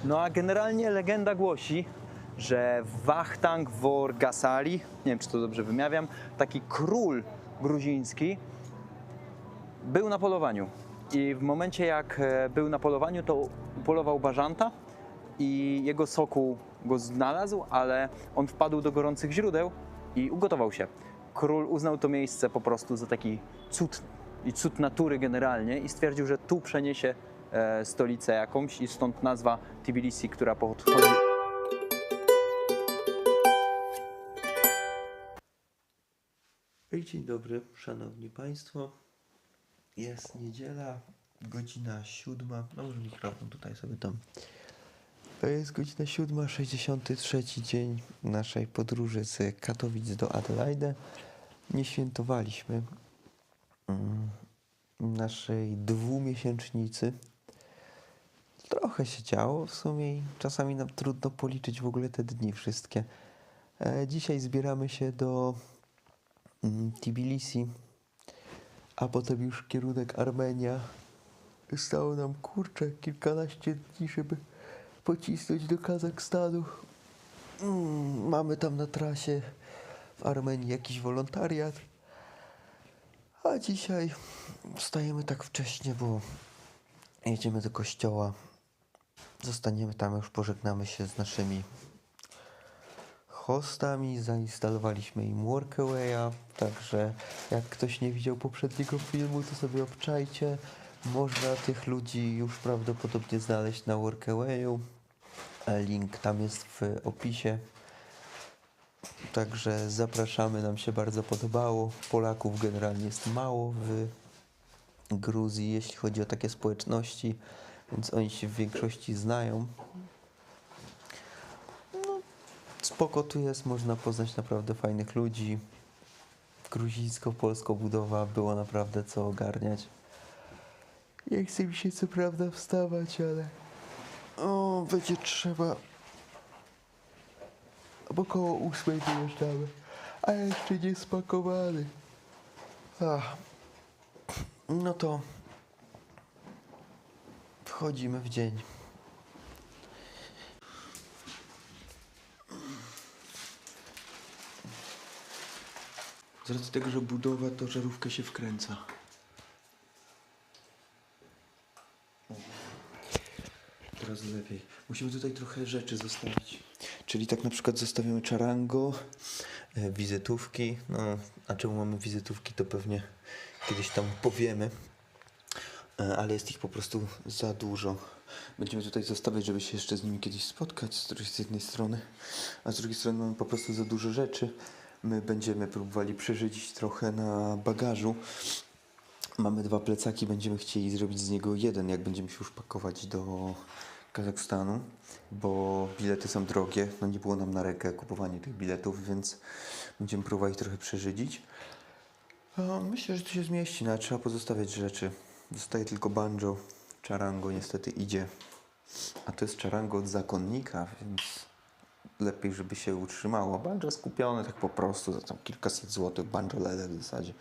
No a generalnie legenda głosi, że Vakhtang Vorgasari, nie wiem czy to dobrze wymawiam, taki król gruziński, był na polowaniu. I w momencie jak był na polowaniu, to polował bażanta i jego sokół go znalazł, ale on wpadł do gorących źródeł i ugotował się. Król uznał to miejsce po prostu za taki cud i cud natury generalnie i stwierdził, że tu przeniesie stolicę jakąś i stąd nazwa Tbilisi, która pochodzi. Dzień dobry, szanowni państwo. Jest niedziela, godzina 7. No może mikrofon tutaj sobie tam. To jest godzina 7, 63 dzień naszej podróży z Katowic do Adelaide. Nie świętowaliśmy naszej 2-miesięcznicy. Trochę się działo w sumie i czasami nam trudno policzyć w ogóle te dni wszystkie. Dzisiaj zbieramy się do Tbilisi, a potem już kierunek Armenia. Zostało nam kilkanaście dni, żeby pocisnąć do Kazachstanu. Mamy tam na trasie w Armenii jakiś wolontariat. A dzisiaj wstajemy tak wcześnie, bo jedziemy do kościoła. Zostaniemy tam, już pożegnamy się z naszymi hostami, zainstalowaliśmy im Workawaya, także jak ktoś nie widział poprzedniego filmu, to sobie obczajcie. Można tych ludzi już prawdopodobnie znaleźć na Workawayu. Link tam jest w opisie. Także zapraszamy, nam się bardzo podobało. Polaków generalnie jest mało w Gruzji, jeśli chodzi o takie społeczności, więc oni się w większości znają. Spoko tu jest, można poznać naprawdę fajnych ludzi. Gruzińsko-polska budowa, było naprawdę co ogarniać. Nie chce mi się co prawda wstawać, ale będzie trzeba. Bo koło 8 wyjeżdżamy, a ja jeszcze nie spakowany. No to wchodzimy w dzień. Z racji tego, że budowa, to żarówka się wkręca. Teraz lepiej. Musimy tutaj trochę rzeczy zostawić. Czyli tak na przykład zostawimy czarango, wizytówki. No, a czemu mamy wizytówki, to pewnie kiedyś tam powiemy. Ale jest ich po prostu za dużo. Będziemy tutaj zostawiać, żeby się jeszcze z nimi kiedyś spotkać, z jednej strony. A z drugiej strony mamy po prostu za dużo rzeczy. My będziemy próbowali przeżyć trochę na bagażu. Mamy 2 plecaki, będziemy chcieli zrobić z niego jeden, jak będziemy się już pakować do Kazachstanu, bo bilety są drogie. No nie było nam na rękę kupowanie tych biletów, więc będziemy próbowali trochę przeżydzić. Myślę, że to się zmieści, no ale trzeba pozostawiać rzeczy. Zostaje tylko banjo. Czarango niestety idzie. A to jest czarango od zakonnika, więc lepiej, żeby się utrzymało. Banjo skupione tak po prostu za tam kilkaset złotych. Banjo lele w zasadzie.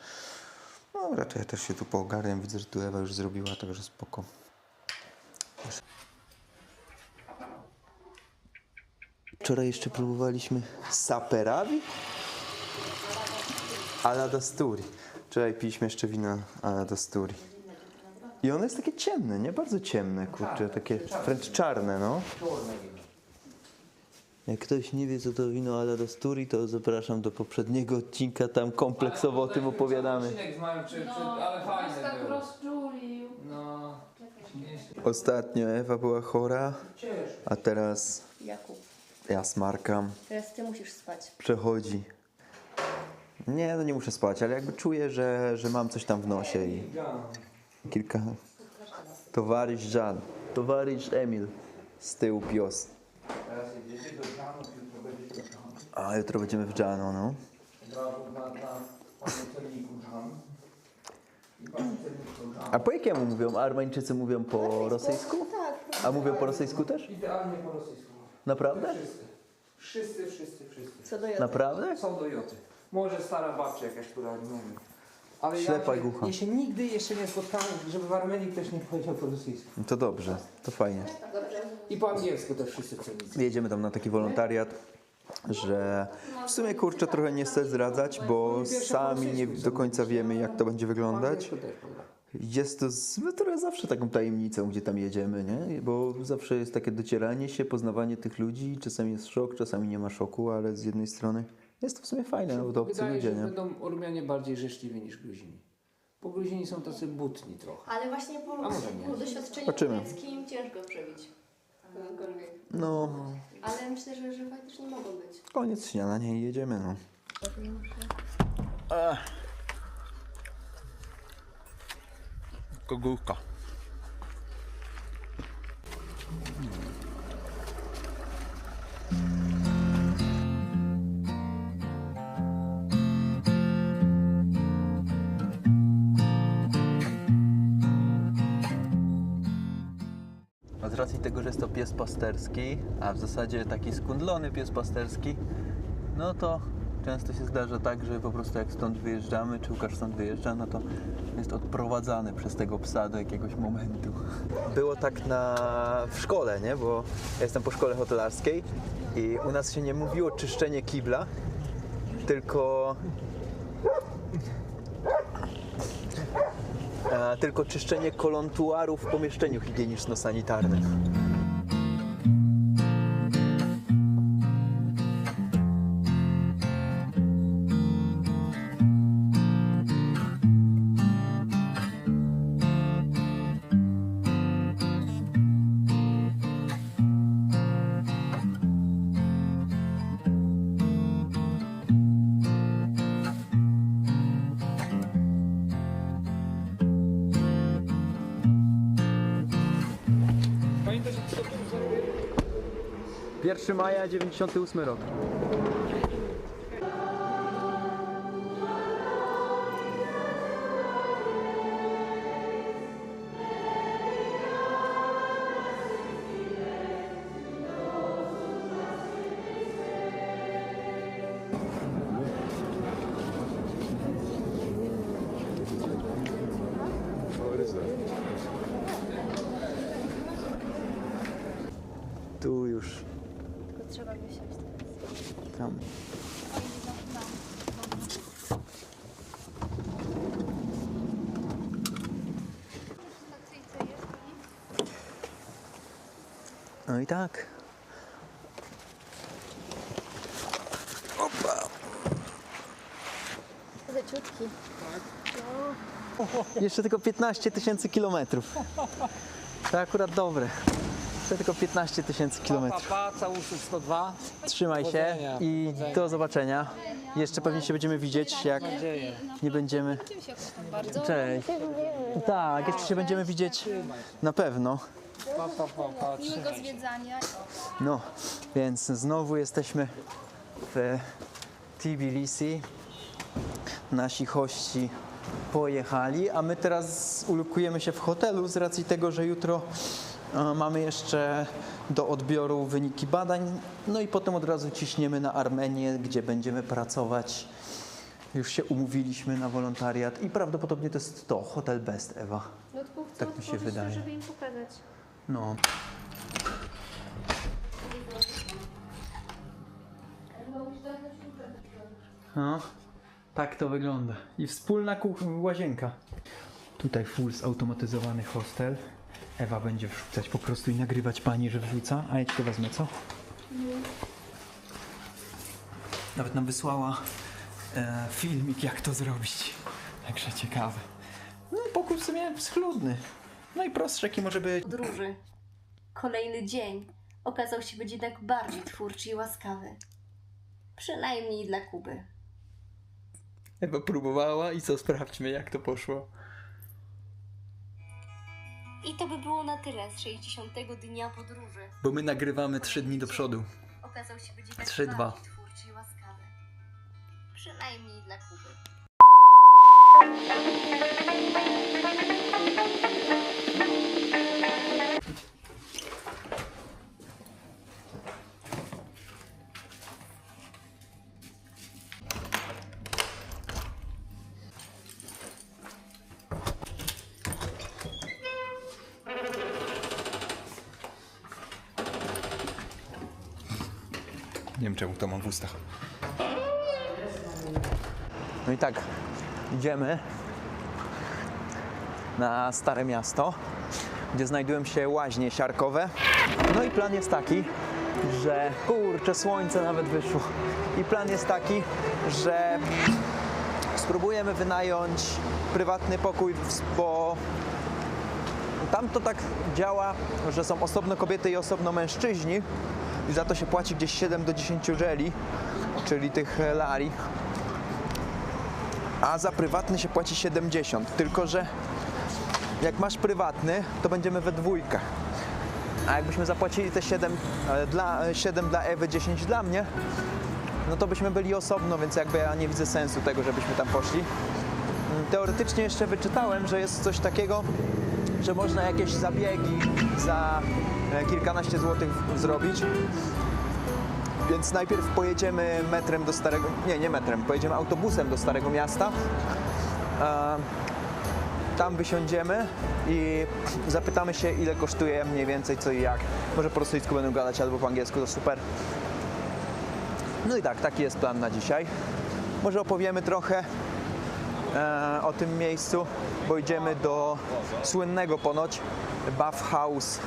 No raczej ja też się tu poogarniam. Widzę, że tu Ewa już zrobiła, także spoko. Wczoraj jeszcze próbowaliśmy saperawi alla dasturi. Wczoraj piliśmy jeszcze wino alla dasturi. I ono jest takie ciemne, nie? Bardzo ciemne, kurczę, takie wręcz czarne, no. Jak ktoś nie wie, co to wino alla dasturi, to zapraszam do poprzedniego odcinka, tam kompleksowo o tym opowiadamy. Ale fajnie tak było. rozczulił. No. Ostatnio Ewa była chora, a teraz Jakub, ja smarkam. teraz ty musisz spać. Przechodzi. Nie, no nie muszę spać, ale jakby czuję, że mam coś tam w nosie i kilka... Towarysz Jan, towarysz Emil, z tyłu pios. Teraz jedziecie do Żanu, jutro będziecie do Żanu. A jutro będziemy w Jano, no. Brawo na panu celniku Żan. I panu celniku Żan. A po jakiemu mówią? Armeńczycy mówią po rosyjsku? Tak. A mówią po rosyjsku też? Idealnie po rosyjsku. Naprawdę? Wszyscy. Co do Joty. Naprawdę? Są do Joty. Może stara babcia jakaś, która nie wiem. Ale Ślepa ja głucha. się nigdy jeszcze nie spotkałem, żeby w Armenii ktoś nie powiedział po rosyjsku. No to dobrze, to fajnie. Dobrze. I po angielsku też wszyscy celnicy. Jedziemy tam na taki wolontariat, że w sumie kurczę trochę nie chcę zdradzać, bo sami nie do końca wiemy, jak to będzie Po wyglądać. angielsku też poda. Jest to trochę zawsze taką tajemnicą, gdzie tam jedziemy, nie? Bo zawsze jest takie docieranie się, poznawanie tych ludzi. Czasami jest szok, czasami nie ma szoku, ale z jednej strony jest to w sumie fajne, no bo to obcy Wydaje ludzie, się, że nie? będą Ormianie bardziej życzliwi niż Gruzini. Bo Gruzini są tacy butni trochę. Ale właśnie po, A może nie? po doświadczeniu Zobaczymy. tureckim ciężko przebić kogokolwiek. No, Ale myślę, że faktycznie mogą być. koniec śniadania i jedziemy, no. Kogówka. A z racji tego, że jest to pies pasterski, a w zasadzie taki skundlony pies pasterski, no to często się zdarza tak, że po prostu jak stąd wyjeżdżamy, czy Łukasz stąd wyjeżdża, no to jest odprowadzany przez tego psa do jakiegoś momentu. Było tak w szkole, nie? Bo ja jestem po szkole hotelarskiej i u nas się nie mówiło czyszczenie kibla, tylko czyszczenie kolontuaru w pomieszczeniu higieniczno-sanitarnym. Pamiętasz, co to 1 maja 98 rok. Tu już, Trzeba wysiąść. tam. No i tak. Opa. Leciutki. Jeszcze tylko 15 000 kilometrów. To akurat dobre. Jeszcze tylko 15 000 kilometrów. Pa, całusów 102. Trzymaj się Powodzenia, i powodzenia. do zobaczenia. Jeszcze pewnie się będziemy widzieć, jak Nadzieję. nie będziemy... Cześć. Tak, jeszcze się będziemy widzieć na pewno. Pa. Miłego zwiedzania. No, więc znowu jesteśmy w Tbilisi. Nasi hości pojechali, a my teraz ulokujemy się w hotelu z racji tego, że jutro mamy jeszcze do odbioru wyniki badań. No i potem od razu ciśniemy na Armenię, gdzie będziemy pracować. Już się umówiliśmy na wolontariat i prawdopodobnie to jest to, Hotel Best, Ewa. Lotku chcę Tak mi się otworzyć, wydaje. żeby im pokazać. No. No, tak to wygląda. I wspólna łazienka. Tutaj full zautomatyzowany hostel. Ewa będzie wrzucać po prostu i nagrywać pani, że wrzuca. A ja ci to wezmę, co? Nawet nam wysłała filmik, jak to zrobić. Także ciekawe. No pokój w sumie schludny. Najprostszy, jaki może być. Podróży. Kolejny dzień okazał się być jednak bardziej twórczy i łaskawy. Przynajmniej dla Kuby. Ewa próbowała i co, sprawdźmy, jak to poszło. I to by było na tyle z 60. dnia podróży. Bo my nagrywamy 3 dni do przodu. Okazał się być jednak 3-2. bardziej twórczy i łaskawy. Przynajmniej dla Kuby. Nie wiem czemu to mam w ustach. No i tak, idziemy na Stare Miasto, gdzie znajdują się łaźnie siarkowe. No i plan jest taki, że kurczę, słońce nawet wyszło. I plan jest taki, że spróbujemy wynająć prywatny pokój, bo tam to tak działa, że są osobno kobiety i osobno mężczyźni i za to się płaci gdzieś 7 do 10 żeli, czyli tych lari. A za prywatny się płaci 70, tylko że jak masz prywatny, to będziemy we dwójkę. A jakbyśmy zapłacili te 7 dla Ewy, 10 dla mnie, no to byśmy byli osobno, więc jakby ja nie widzę sensu tego, żebyśmy tam poszli. Teoretycznie jeszcze wyczytałem, że jest coś takiego, że można jakieś zabiegi za kilkanaście złotych zrobić. Więc najpierw pojedziemy metrem do Starego... Nie metrem, pojedziemy autobusem do Starego Miasta. Tam wysiądziemy i zapytamy się, ile kosztuje mniej więcej co i jak. Może po rosyjsku będą gadać albo po angielsku, to super. No i tak, taki jest plan na dzisiaj. Może opowiemy trochę o tym miejscu, bo idziemy do słynnego ponoć Bath House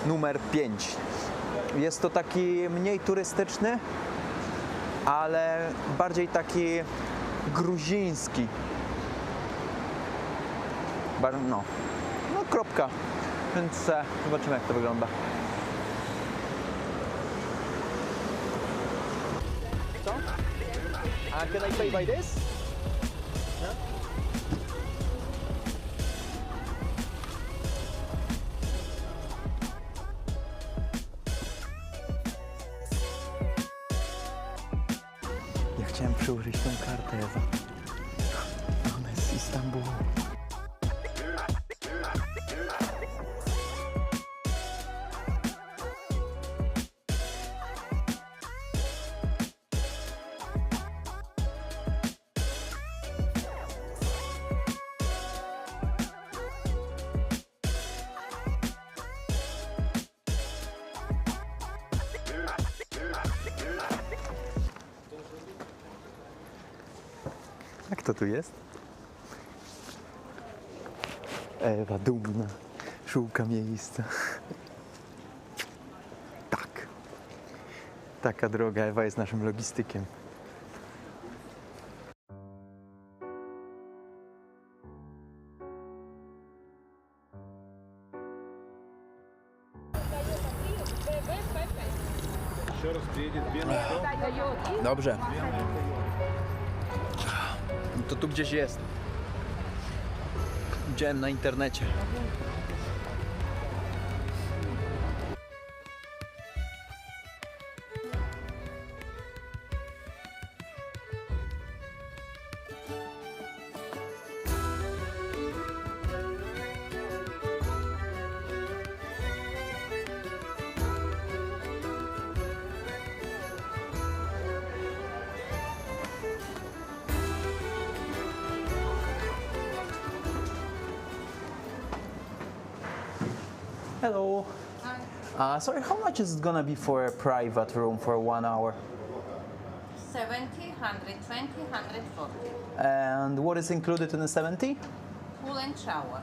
numer 5. Jest to taki mniej turystyczny, ale bardziej taki gruziński. No kropka. Więc zobaczymy, jak to wygląda. Co? Can I pay by this? No? Ja chciałem przyłożyć tą kartę, Ewa. Ona jest z Istambułu. Jak to tu jest? Ewa dumna, szuka miejsca. Tak. Taka droga, Ewa jest naszym logistykiem. Dobrze. To tu gdzieś jest. Widziałem na internecie. Hello. Hi. Sorry, how much is it gonna be for a private room for 1 hour? 70, 120, 140. And what is included in the 70? Pool and shower.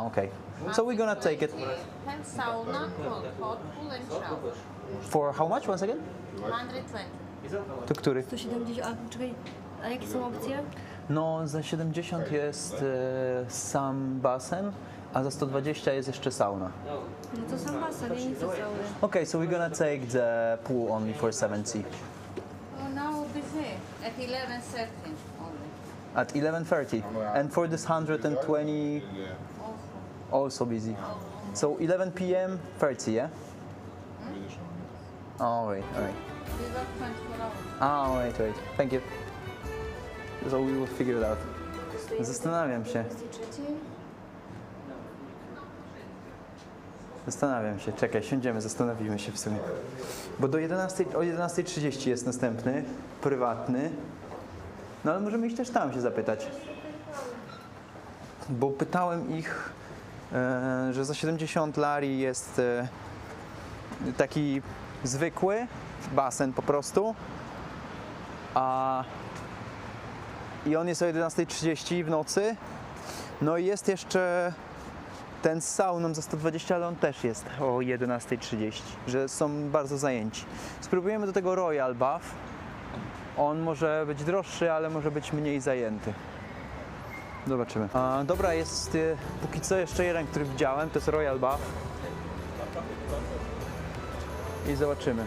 Okay. So we're gonna take it 120, Hand sauna, cold, hot pool and shower. for how much once again? 120. To który? 170, a czekaj, a jakie są opcje? No, za 70 jest sam basen, a za 120 jest jeszcze sauna. No to sam basen, ja nie chcę sauny. Okay, so we're gonna take the pool only for 70. Oh, now busy at 11:30 only. At 11:30. And for this 120, Also. also busy. So 11 p.m. 30, yeah? All right. We got 24 hours. Wait. Thank you. So we will figure it out. Zastanawiam się. Czekaj, siądziemy, zastanowimy się w sumie. Bo do 11, o 11:30 jest następny, prywatny. No ale możemy iść też tam się zapytać. Bo pytałem ich, że za 70 lari jest taki zwykły, basen po prostu. I on jest o 11:30 w nocy. No i jest jeszcze ten z sauną za 120, ale on też jest o 11:30, że są bardzo zajęci. Spróbujemy do tego Royal Bath. On może być droższy, ale może być mniej zajęty. Zobaczymy. Dobra, jest póki co jeszcze jeden, który widziałem, to jest Royal Bath. I zobaczymy.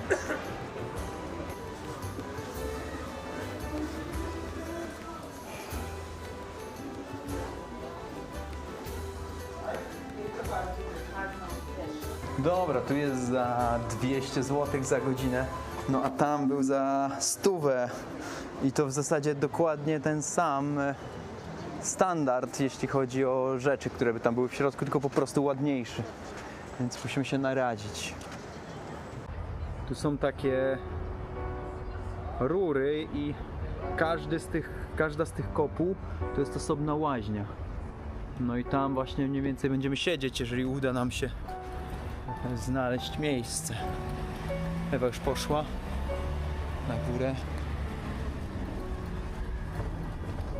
Dobra, tu jest za 200 zł za godzinę, no a tam był za 100 i to w zasadzie dokładnie ten sam standard, jeśli chodzi o rzeczy, które by tam były w środku, tylko po prostu ładniejszy, więc musimy się naradzić. Tu są takie rury i każda z tych kopuł to jest osobna łaźnia. No i tam właśnie mniej więcej będziemy siedzieć, jeżeli uda nam się znaleźć miejsce. Ewa już poszła na górę.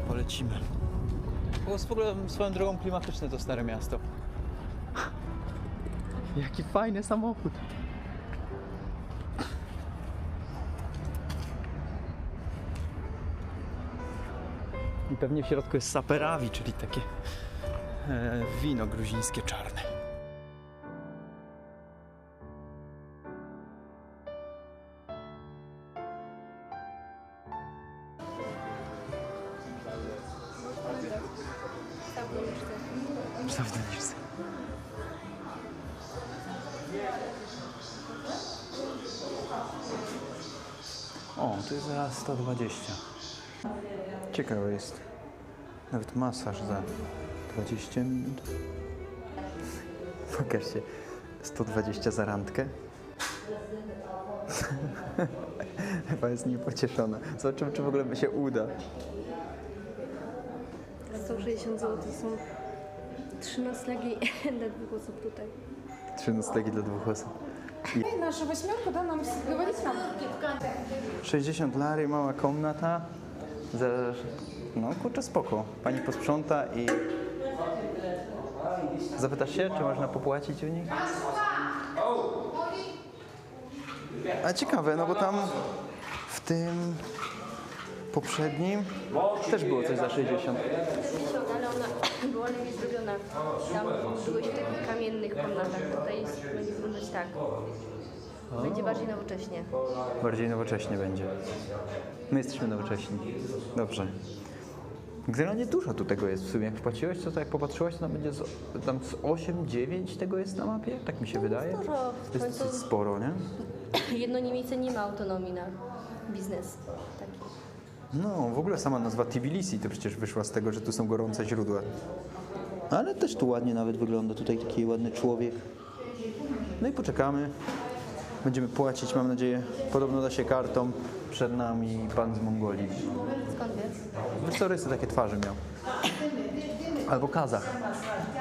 Polecimy. Było w ogóle swoją drogą klimatyczne to Stare Miasto. Jaki fajny samochód. I pewnie w środku jest saperawi, czyli takie wino gruzińskie czarne. Prawdopodobnie. O, to jest za 120. Ciekawe jest. Nawet masaż za 20 minut. Pokażcie. 120 za randkę. Chyba jest niepocieszona. Zobaczymy, czy w ogóle się uda. 160 zł są 3 noclegi dla 2 osób tutaj. 3 noclegi dla 2 osób. Наша восьмерка, да, нам говорить нам. 60 lary, mała komnata. No kurczę, spoko. Pani posprząta i... Zapytasz się, czy można popłacić u nich? A ciekawe, no bo tam w tym poprzednim też było coś za 60. Ale ona była lepiej zrobiona. Tam byłeś w takich kamiennych komnatach. Tutaj będzie wyglądać tak. Będzie bardziej nowocześnie. Bardziej nowocześnie będzie. My jesteśmy nowocześni. Dobrze. Generalnie dużo tu tego jest w sumie. Jak wpłaciłeś, to jak popatrzyłaś, to tam będzie tam z 8-9 tego jest na mapie? Tak mi się wydaje. Dużo. W To jest końcu dosyć sporo, nie? jedno Niemice nie ma autonomii na biznes taki. No, w ogóle sama nazwa Tbilisi to przecież wyszła z tego, że tu są gorące źródła. Ale też tu ładnie nawet wygląda. Tutaj taki ładny człowiek. No i poczekamy. Będziemy płacić, mam nadzieję. Podobno da się kartą. Przed nami pan z Mongolii. Skąd wiesz? Wiesz co, rysy takie twarzy miał. Albo Kazach.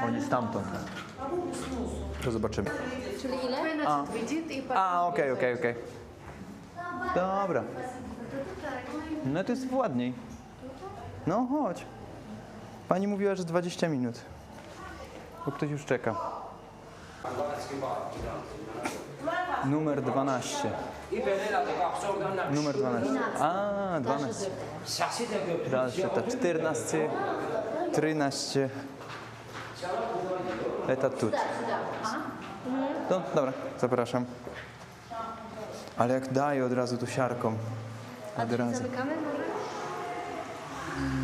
Oni stamtąd. To zobaczymy. Czyli ile? Okej. Dobra. No to jest ładniej. No chodź. Pani mówiła, że 20 minut. Bo ktoś już czeka. Numer 12. Numer 12. 12. Dalsze to 14. 13. Eta tut. No, dobra, zapraszam. Ale jak daje od razu tu siarką. Od razu. Zamykamy może?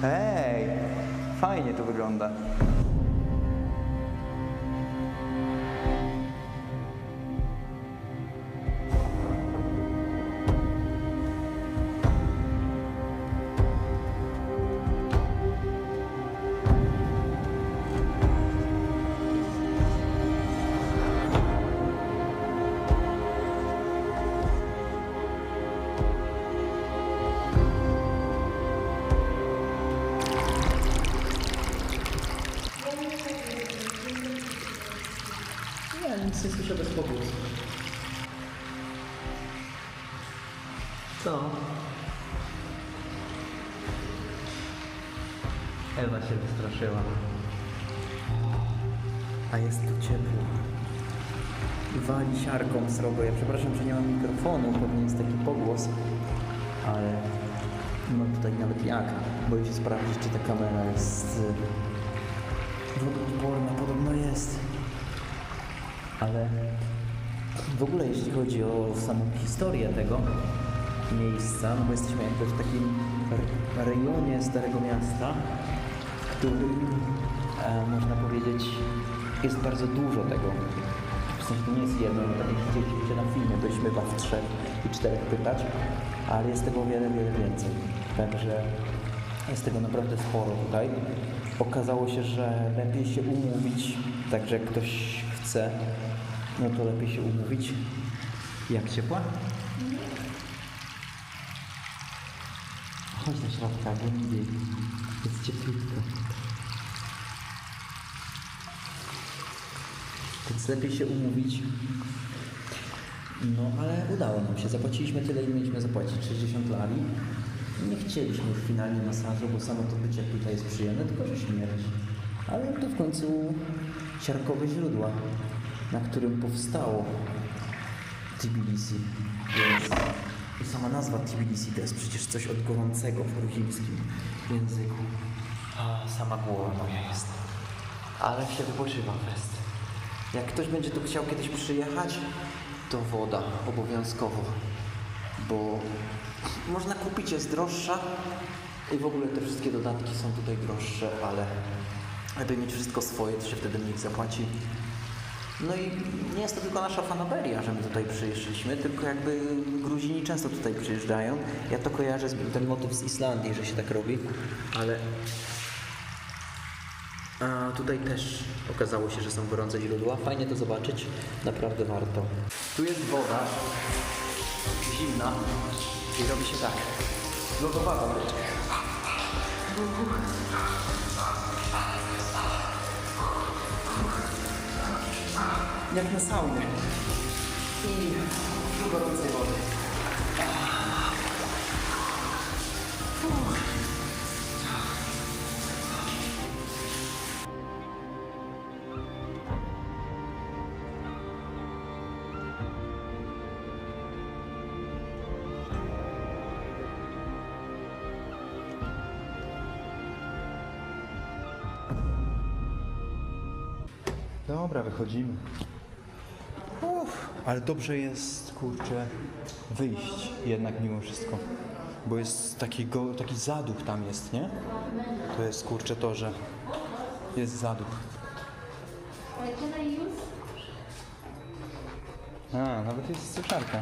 Hej, fajnie to wygląda. Ja nic nie słyszę bez powodu. Co? Ewa się wystraszyła. A jest tu ciepło. Wali siarką srogo. Ja przepraszam, że nie mam mikrofonu, pewnie jest taki pogłos, ale no tutaj nawet jak. Boję się sprawdzić, czy ta kamera jest wodoodporna. Podobno jest. Ale w ogóle jeśli chodzi o samą historię tego miejsca, no bo jesteśmy jakby w takim rejonie Starego Miasta, w którym można powiedzieć jest bardzo dużo tego. W sensie to nie jest jedno, tak jak widzieliście na filmie, byliśmy chyba w 3 i 4 pytać, ale jest tego o wiele, wiele więcej. Także jest tego naprawdę sporo tutaj. Okazało się, że lepiej się umówić, także jak ktoś chce, no to lepiej się umówić. Jak ciepła? Chodź do środka, głębiej. Jest cieplutko. Więc lepiej się umówić. No ale udało nam się. Zapłaciliśmy tyle, ile mieliśmy zapłacić. 60 lari. Nie chcieliśmy już finalnie masażu, bo samo to bycie tutaj jest przyjemne, tylko że śmierć. Ale to w końcu siarkowe źródła, na którym powstało Tbilisi. Więc i sama nazwa Tbilisi to jest przecież coś od gorącego w gruzińskim języku. A sama głowa moja jest. Ale się wypoczywa fest. Jak ktoś będzie tu chciał kiedyś przyjechać, to woda obowiązkowo. Bo można kupić, jest droższa i w ogóle te wszystkie dodatki są tutaj droższe, ale żeby mieć wszystko swoje, to się wtedy mniej zapłaci. No i nie jest to tylko nasza fanaberia, że my tutaj przyjeżdżaliśmy, tylko jakby Gruzini często tutaj przyjeżdżają. Ja to kojarzę, ten motyw z Islandii, że się tak robi, ale tutaj też okazało się, że są gorące źródła. Fajnie to zobaczyć, naprawdę warto. Tu jest woda, zimna i robi się tak, lodowawa wręcz. Jak na saunie. I do gorącej wody. Dobra, wychodzimy. Ale dobrze jest, kurczę, wyjść jednak mimo wszystko. Bo jest taki zaduch tam jest, nie? To jest, kurczę, to, że jest zaduch. A, nawet jest suszarka.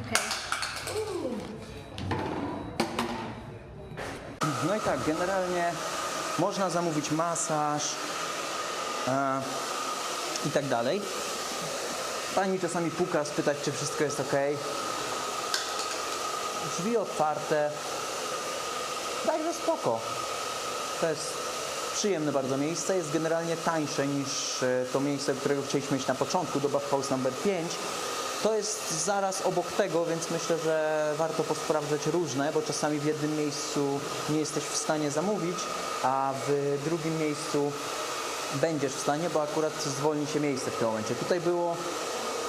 No i tak, generalnie można zamówić masaż i tak dalej. Pani czasami puka, spytać, czy wszystko jest ok. Drzwi otwarte. Także spoko. To jest przyjemne bardzo miejsce. Jest generalnie tańsze niż to miejsce, do którego chcieliśmy iść na początku, do Bauhaus nr 5. To jest zaraz obok tego, więc myślę, że warto posprawdzać różne, bo czasami w jednym miejscu nie jesteś w stanie zamówić, a w drugim miejscu będziesz w stanie, bo akurat zwolni się miejsce w tym momencie. Tutaj było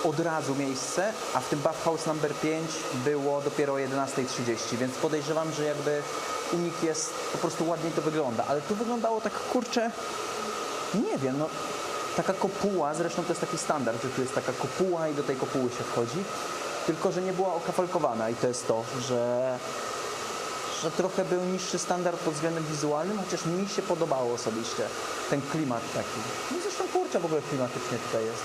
od razu miejsce, a w tym Bauhaus nr 5 było dopiero o 11:30, więc podejrzewam, że jakby u nich jest, po prostu ładniej to wygląda. Ale tu wyglądało tak, kurczę, nie wiem, no taka kopuła, zresztą to jest taki standard, że tu jest taka kopuła i do tej kopuły się wchodzi, tylko że nie była okafelkowana i to jest to, że trochę był niższy standard pod względem wizualnym, chociaż mi się podobało osobiście ten klimat taki. No zresztą kurczę, w ogóle klimatycznie tutaj jest.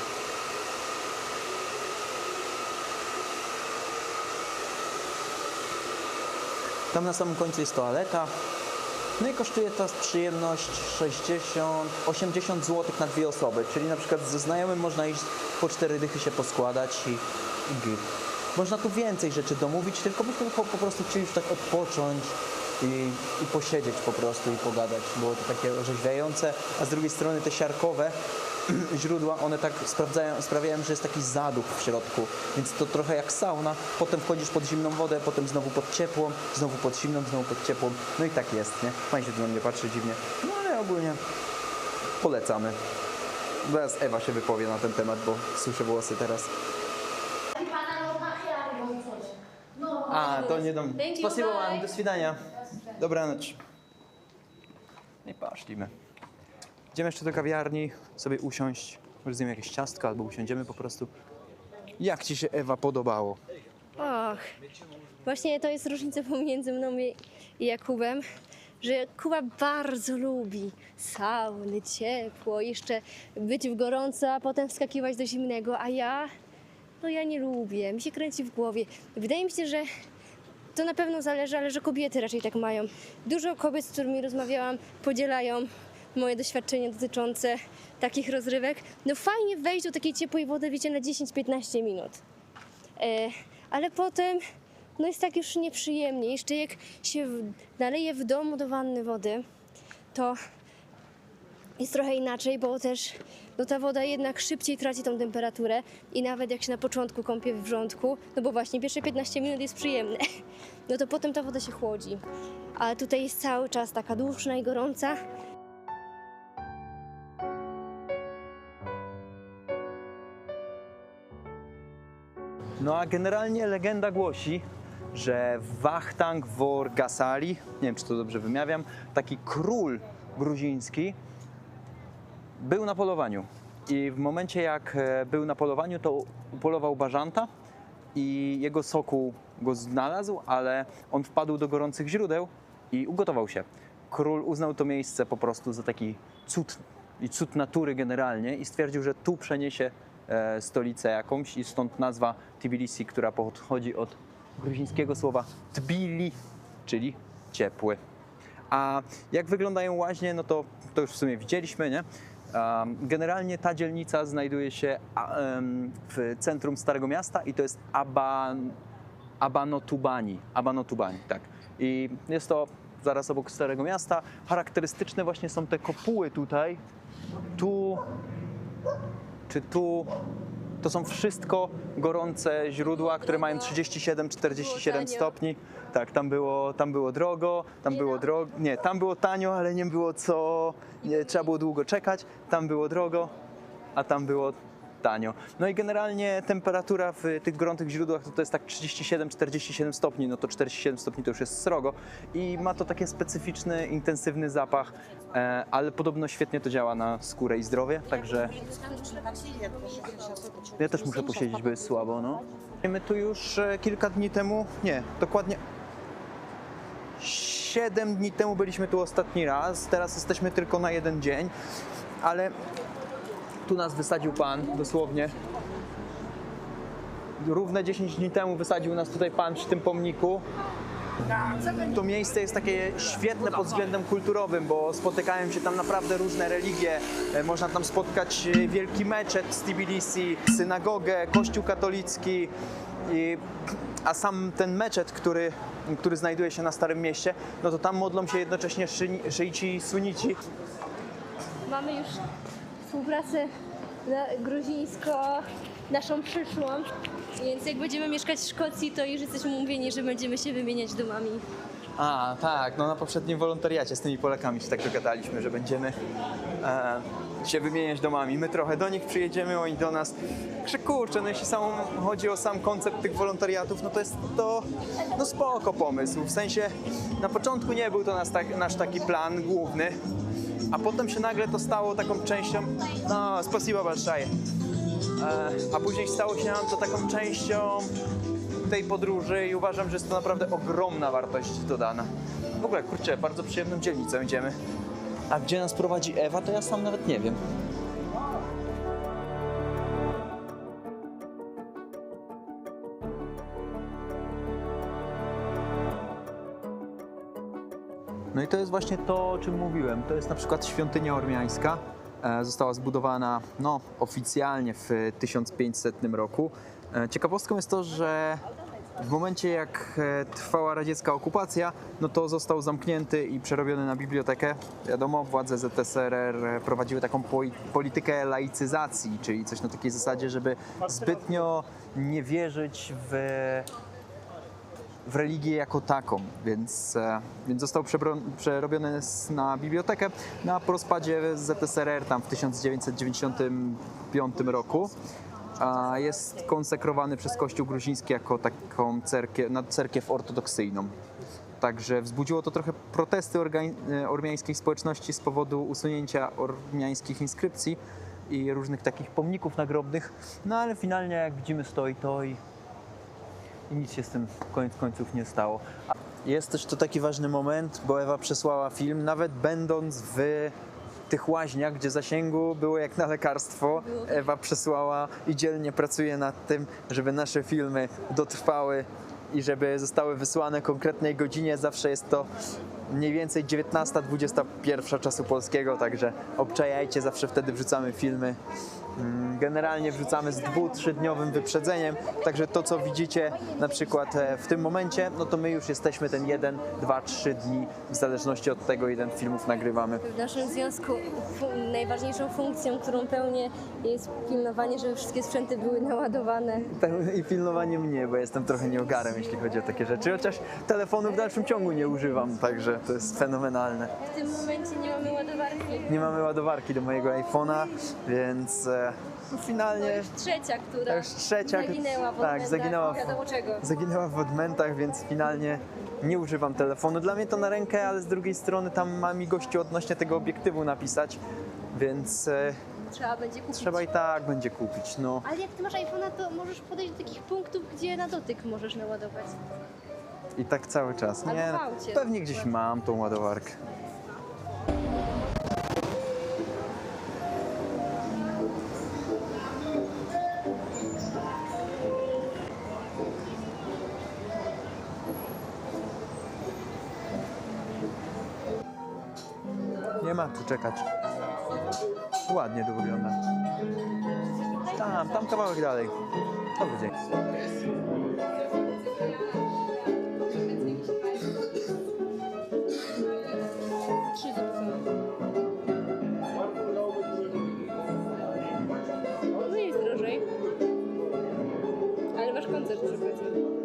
Tam na samym końcu jest toaleta. No i kosztuje ta przyjemność 80 zł na 2 osoby, czyli na przykład ze znajomym można iść po 4 dychy się poskładać i git. Można tu więcej rzeczy domówić, tylko byśmy po prostu chcieli już tak odpocząć i posiedzieć po prostu i pogadać. Było to takie orzeźwiające, a z drugiej strony te siarkowe źródła, one tak sprawiają, że jest taki zaduch w środku, więc to trochę jak sauna. Potem wchodzisz pod zimną wodę, potem znowu pod ciepłą, znowu pod zimną, znowu pod ciepłą. No i tak jest, nie? Fajnie się tu na mnie patrzy dziwnie. No ale ogólnie polecamy. Zaraz Ewa się wypowie na ten temat, bo suszę włosy teraz. A, to nie do mnie. Thank you, Spasibo bye. wam, do swidania. Dobranoc. I poszliśmy. Idziemy jeszcze do kawiarni, sobie usiąść, może zjemy jakieś ciastko albo usiądziemy po prostu. Jak ci się, Ewa, podobało? Och, właśnie to jest różnica pomiędzy mną i Jakubem, że Kuba bardzo lubi sauny, ciepło, jeszcze być w gorąco, a potem wskakiwać do zimnego, a ja nie lubię, mi się kręci w głowie. Wydaje mi się, że to na pewno zależy, ale że kobiety raczej tak mają. Dużo kobiet, z którymi rozmawiałam, podzielają moje doświadczenia dotyczące takich rozrywek. No fajnie wejść do takiej ciepłej wody, wiecie, na 10-15 minut. Ale potem jest tak już nieprzyjemnie. Jeszcze jak się naleje w domu do wanny wody, to jest trochę inaczej, bo też ta woda jednak szybciej traci tą temperaturę i nawet jak się na początku kąpię w wrzątku, no bo właśnie pierwsze 15 minut jest przyjemne, no to potem ta woda się chłodzi. A tutaj jest cały czas taka duszna i gorąca. No a generalnie legenda głosi, że Vakhtang Vor Gasali, nie wiem czy to dobrze wymawiam, taki król gruziński był na polowaniu. I w momencie jak był na polowaniu, to upolował bażanta i jego sokół go znalazł, ale on wpadł do gorących źródeł i ugotował się. Król uznał to miejsce po prostu za taki cud i cud natury generalnie i stwierdził, że tu przeniesie stolicę jakąś i stąd nazwa Tbilisi, która pochodzi od gruzińskiego słowa tbili, czyli ciepły. A jak wyglądają łaźnie, no to już w sumie widzieliśmy, nie? Generalnie ta dzielnica znajduje się w centrum Starego Miasta i to jest Abanotubani, tak. I jest to zaraz obok Starego Miasta. Charakterystyczne właśnie są te kopuły tutaj, tu czy tu. To są wszystko gorące źródła, które mają 37-47 stopni. Tak, tam było drogo, tam było tanio, ale nie było trzeba było długo czekać. Tam było drogo, a tam było tanio. No i generalnie temperatura w tych gorących źródłach to jest tak 37-47 stopni, no to 47 stopni to już jest srogo i ma to taki specyficzny, intensywny zapach, ale podobno świetnie to działa na skórę i zdrowie, także ja też muszę posiedzieć, bo jest słabo, no. My tu już kilka dni temu, nie, dokładnie 7 dni temu byliśmy tu ostatni raz, teraz jesteśmy tylko na jeden dzień, ale tu nas wysadził pan, dosłownie. Równe 10 dni temu wysadził nas tutaj pan przy tym pomniku. To miejsce jest takie świetne pod względem kulturowym, bo spotykają się tam naprawdę różne religie. Można tam spotkać wielki meczet z Tbilisi, synagogę, kościół katolicki. A sam ten meczet, który znajduje się na Starym Mieście, no to tam modlą się jednocześnie szyici i sunici. Mamy już współpracę gruzińsko naszą przyszłą, więc jak będziemy mieszkać w Szkocji, to już jesteśmy umówieni, że będziemy się wymieniać domami. A, tak, no na poprzednim wolontariacie z tymi Polakami się tak dogadaliśmy, że będziemy się wymieniać domami. My trochę do nich przyjedziemy, oni do nas. Kurczę, no jeśli chodzi o sam koncept tych wolontariatów, no to jest to spoko pomysł. W sensie na początku nie był to nasz taki plan główny, a potem się nagle to stało taką częścią, no spasibo большое. A później stało się nam to taką częścią tej podróży i uważam, że jest to naprawdę ogromna wartość dodana. W ogóle, kurczę, bardzo przyjemną dzielnicą idziemy. A gdzie nas prowadzi Ewa, to ja sam nawet nie wiem. No i to jest właśnie to, o czym mówiłem. To jest na przykład świątynia ormiańska. Została zbudowana oficjalnie w 1500 roku. Ciekawostką jest to, że W momencie jak trwała radziecka okupacja, no to został zamknięty i przerobiony na bibliotekę. Wiadomo, władze ZSRR prowadziły taką politykę laicyzacji, czyli coś na takiej zasadzie, żeby zbytnio nie wierzyć w religię jako taką, więc został przerobiony na bibliotekę. No, po rozpadzie ZSRR tam w 1995 roku jest konsekrowany przez Kościół gruziński jako taką cerkiew ortodoksyjną. Także wzbudziło to trochę protesty ormiańskiej społeczności z powodu usunięcia ormiańskich inskrypcji i różnych takich pomników nagrobnych, no ale finalnie jak widzimy stoi to i nic się z tym koniec końców nie stało. Jest też to taki ważny moment, bo Ewa przesłała film, nawet będąc w tych łaźniach, gdzie zasięgu było jak na lekarstwo. Ewa przesłała i dzielnie pracuje nad tym, żeby nasze filmy dotrwały i żeby zostały wysłane konkretnej godzinie. Zawsze jest to mniej więcej 19:21 czasu polskiego, także obczajajcie, zawsze wtedy wrzucamy filmy. Generalnie wrzucamy z 2-3 dniowym wyprzedzeniem, także to co widzicie na przykład w tym momencie, no to my już jesteśmy ten 1, 2, 3 dni, w zależności od tego ile filmów nagrywamy. W naszym związku najważniejszą funkcją, którą pełnię, jest pilnowanie, żeby wszystkie sprzęty były naładowane. I pilnowanie mnie, bo jestem trochę nieogarem, jeśli chodzi o takie rzeczy, chociaż telefonu w dalszym ciągu nie używam, także to jest fenomenalne. W tym momencie nie mamy ładowarki. Nie mamy ładowarki do mojego iPhone'a, więc finalnie... To już trzecia, która To już trzecia, zaginęła w tak, odmętach, zaginęła nie wiadomo czego. Zaginęła w odmętach, więc finalnie nie używam telefonu. Dla mnie to na rękę, ale z drugiej strony tam ma mi gościu odnośnie tego obiektywu napisać, więc Trzeba będzie kupić. trzeba i tak będzie kupić. No. Ale jak ty masz iPhone'a, to możesz podejść do takich punktów, gdzie na dotyk możesz naładować. I tak cały czas. Albo Nie, w aucie. pewnie gdzieś mam tą ładowarkę. Nie ma tu czekać. Ładnie to wygląda. Tam kawałek dalej. Dobry dzień. Trzy zapisane. No jest drożej. Ale masz koncert przy okazji.